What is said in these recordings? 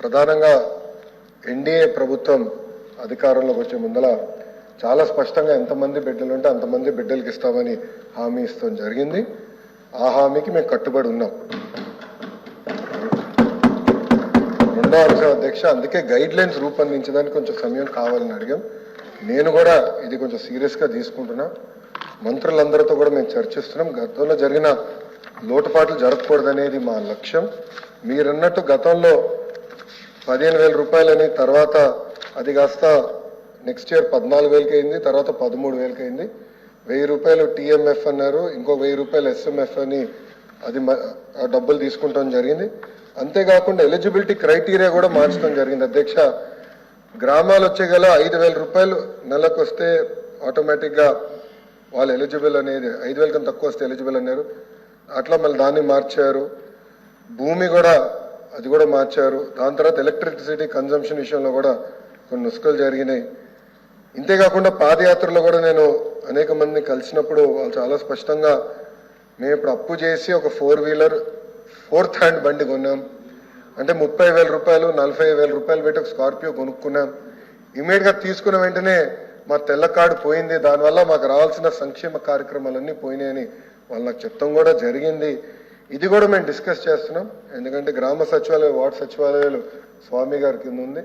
ప్రధానంగా ఎన్డీఏ ప్రభుత్వం అధికారంలోకి వచ్చే ముందల చాలా స్పష్టంగా ఎంతమంది బిడ్డలు ఉంటే అంతమంది బిడ్డలకి ఇస్తామని హామీ ఇస్తాం జరిగింది. ఆ హామీకి మేము కట్టుబడి ఉన్నాం. రెండో అంశం అధ్యక్ష, అందుకే గైడ్ లైన్స్ రూపొందించడానికి కొంచెం సమయం కావాలని అడిగాం. నేను కూడా ఇది కొంచెం సీరియస్గా తీసుకుంటున్నా. మంత్రులందరితో కూడా మేము చర్చిస్తున్నాం. గతంలో జరిగిన లోటుపాట్లు జరగకూడదనేది మా లక్ష్యం. మీరన్నట్టు గతంలో 15,000 రూపాయలని, తర్వాత అది కాస్త నెక్స్ట్ ఇయర్ 14,000కి అయింది, తర్వాత 13,000కి అయింది. 1,000 రూపాయలు టీఎంఎఫ్ అన్నారు, ఇంకో 1,000 రూపాయలు ఎస్ఎంఎఫ్ అని అది డబ్బులు తీసుకుంటాం జరిగింది. అంతేకాకుండా ఎలిజిబిలిటీ క్రైటీరియా కూడా మార్చడం జరిగింది అధ్యక్ష. గ్రామాలు వచ్చే గల 5,000 రూపాయలు నెలకు వస్తే ఆటోమేటిక్గా వాళ్ళు ఎలిజిబుల్ అనేది, 5,000 కన్నా తక్కువ వస్తే ఎలిజిబుల్ అన్నారు. అట్లా మళ్ళీ దాన్ని మార్చారు. భూమి కూడా అది కూడా మార్చారు. దాని తర్వాత ఎలక్ట్రిసిటీ కన్జంప్షన్ విషయంలో కూడా కొన్ని నుసుకలు జరిగినాయి. ఇంతేకాకుండా పాదయాత్రలో కూడా నేను అనేక మందిని కలిసినప్పుడు వాళ్ళు చాలా స్పష్టంగా, మేము ఇప్పుడు అప్పు చేసి ఒక 4 వీలర్ 4th హ్యాండ్ బండి కొన్నాం అంటే 30,000 రూపాయలు 40,000 రూపాయలు పెట్టి ఒక స్కార్పియో కొనుక్కున్నాం. ఇమీడియట్గా తీసుకున్న వెంటనే మా తెల్ల కార్డు పోయింది, దానివల్ల మాకు రావాల్సిన సంక్షేమ కార్యక్రమాలన్నీ పోయినాయని వాళ్ళు నాకు చెప్తాం కూడా జరిగింది. ఇది కూడా మేము డిస్కస్ చేస్తున్నాం. ఎందుకంటే గ్రామ సచివాలయం, వార్డు సచివాలయాలు స్వామి గారి కింద ఉంది,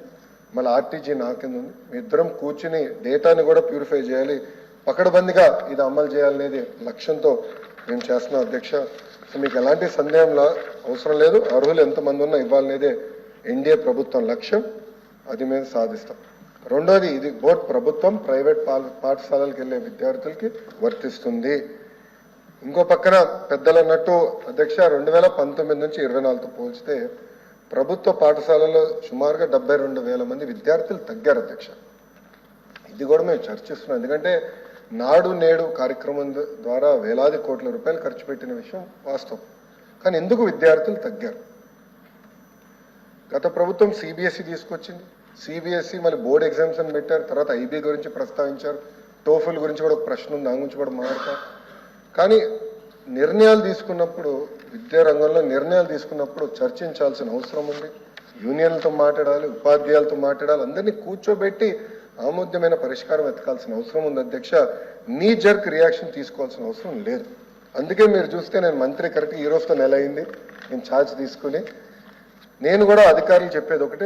మళ్ళీ ఆర్టీజీ నా కింద ఉంది. మీ ఇద్దరం కూర్చుని డేటాని కూడా ప్యూరిఫై చేయాలి, పకడ్బందీగా ఇది అమలు చేయాలనేది లక్ష్యంతో మేము చేస్తున్నాం అధ్యక్ష. సో మీకు ఎలాంటి సందేహంలా అవసరం లేదు. అర్హులు ఎంతమంది ఉన్నా ఇవ్వాలనేదే ఎన్డీఏ ప్రభుత్వం లక్ష్యం. అది మేము సాధిస్తాం. రెండోది, ఇది బోత్ ప్రభుత్వం ప్రైవేట్ పాఠశాలలకు వెళ్ళే విద్యార్థులకి వర్తిస్తుంది. ఇంకో పక్కన పెద్దలు అన్నట్టు అధ్యక్ష, 2019 నుంచి 24తో పోల్చితే ప్రభుత్వ పాఠశాలలో సుమారుగా 72,000 మంది విద్యార్థులు తగ్గారు అధ్యక్ష. ఇది కూడా మేము చర్చిస్తున్నాం. ఎందుకంటే నాడు నేడు కార్యక్రమం ద్వారా వేలాది కోట్ల రూపాయలు ఖర్చు పెట్టిన విషయం వాస్తవం. కానీ ఎందుకు విద్యార్థులు తగ్గారు? గత ప్రభుత్వం సిబిఎస్ఈ తీసుకొచ్చింది. సిబిఎస్ఈ మళ్ళీ బోర్డు ఎగ్జామ్స్ అని పెట్టారు. తర్వాత ఐబీ గురించి ప్రస్తావించారు. టోఫుల్ గురించి కూడా ఒక ప్రశ్న ఉంది, దాని గురించి కూడా మాట్లాడతారు. కానీ నిర్ణయాలు తీసుకున్నప్పుడు, విద్యా రంగంలో నిర్ణయాలు తీసుకున్నప్పుడు చర్చించాల్సిన అవసరం ఉంది. యూనియన్లతో మాట్లాడాలి, ఉపాధ్యాయులతో మాట్లాడాలి, అందరినీ కూర్చోబెట్టి ఆమోద్యమైన పరిష్కారం వెతకాల్సిన అవసరం ఉంది అధ్యక్ష. నీ జర్క్ రియాక్షన్ తీసుకోవాల్సిన అవసరం లేదు. అందుకే మీరు చూస్తే నేను మంత్రి కరెక్ట్గా ఈ రోజుతో నెల అయింది నేను ఛార్జ్ తీసుకుని. నేను కూడా అధికారులు చెప్పేది ఒకటి,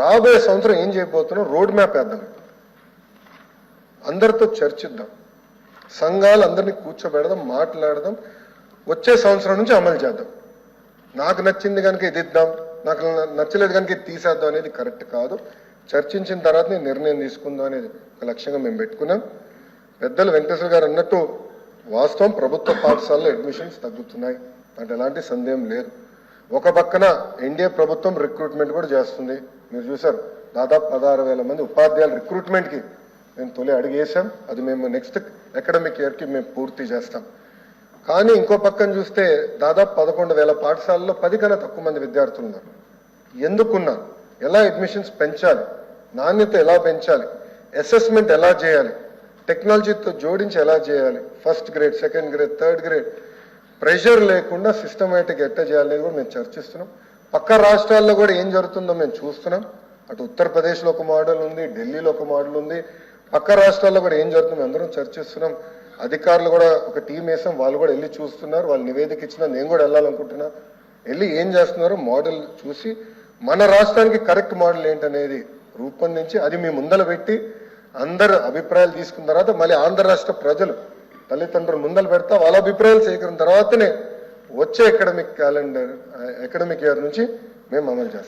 రాబోయే సంవత్సరం ఏం చేయబోతున్నాం రోడ్ మ్యాప్ వేద్దాం, అందరితో చర్చిద్దాం, సంఘాలు అందరినీ కూర్చోబెడదాం, మాట్లాడదాం, వచ్చే సంవత్సరం నుంచి అమలు చేద్దాం. నాకు నచ్చింది కనుక ఇది ఇద్దాం, నాకు నచ్చలేదు కనుక ఇది తీసేద్దాం అనేది కరెక్ట్ కాదు. చర్చించిన తర్వాత నేను నిర్ణయం తీసుకుందాం అనేది ఒక లక్ష్యంగా మేము పెట్టుకున్నాం. పెద్దలు వెంకటేశ్వర గారు అన్నట్టు వాస్తవం, ప్రభుత్వ పాఠశాలలో అడ్మిషన్స్ తగ్గుతున్నాయి అంటే ఎలాంటి సందేహం లేదు. ఒక పక్కన ఎన్డీఏ ప్రభుత్వం రిక్రూట్మెంట్ కూడా చేస్తుంది. మీరు చూసారు, దాదాపు 16,000 మంది ఉపాధ్యాయుల రిక్రూట్మెంట్కి మేము తొలి అడిగేసాం. అది మేము నెక్స్ట్ అకాడమిక్ ఇయర్కి మేము పూర్తి చేస్తాం. కానీ ఇంకో పక్కన చూస్తే దాదాపు 11,000 పాఠశాలలో 10 కన్నా తక్కువ మంది విద్యార్థులు ఉన్నారు. ఎందుకున్నారు? ఎలా అడ్మిషన్స్ పెంచాలి, నాణ్యత ఎలా పెంచాలి, అసెస్మెంట్ ఎలా చేయాలి, టెక్నాలజీతో జోడించి ఎలా చేయాలి, first grade, second grade, third grade pressure లేకుండా సిస్టమేటిక్ ఎట్లా చేయాలనేది కూడా మేము చర్చిస్తున్నాం. పక్క రాష్ట్రాల్లో కూడా ఏం జరుగుతుందో మేము చూస్తున్నాం. అటు ఉత్తరప్రదేశ్లో ఒక మోడల్ ఉంది, ఢిల్లీలో ఒక మోడల్ ఉంది, పక్క రాష్ట్రాల్లో కూడా ఏం జరుగుతుందో అందరం చర్చిస్తున్నాం. అధికారులు కూడా ఒక టీం వేసాం, వాళ్ళు కూడా వెళ్ళి చూస్తున్నారు. వాళ్ళు నివేదిక ఇచ్చినా నేను కూడా వెళ్ళాలనుకుంటున్నా. వెళ్ళి ఏం చేస్తున్నారో మోడల్ చూసి మన రాష్ట్రానికి కరెక్ట్ మోడల్ ఏంటనేది రూపొందించి అది మీ ముందల పెట్టి అందరు అభిప్రాయాలు తీసుకున్న తర్వాత మళ్ళీ ఆంధ్ర రాష్ట్ర ప్రజలు తల్లిదండ్రులు ముందలు పెడతా వాళ్ళ అభిప్రాయాలు సేకరిన తర్వాతనే వచ్చే అకాడమిక్ ఇయర్ నుంచి మేము అమలు చేస్తాం.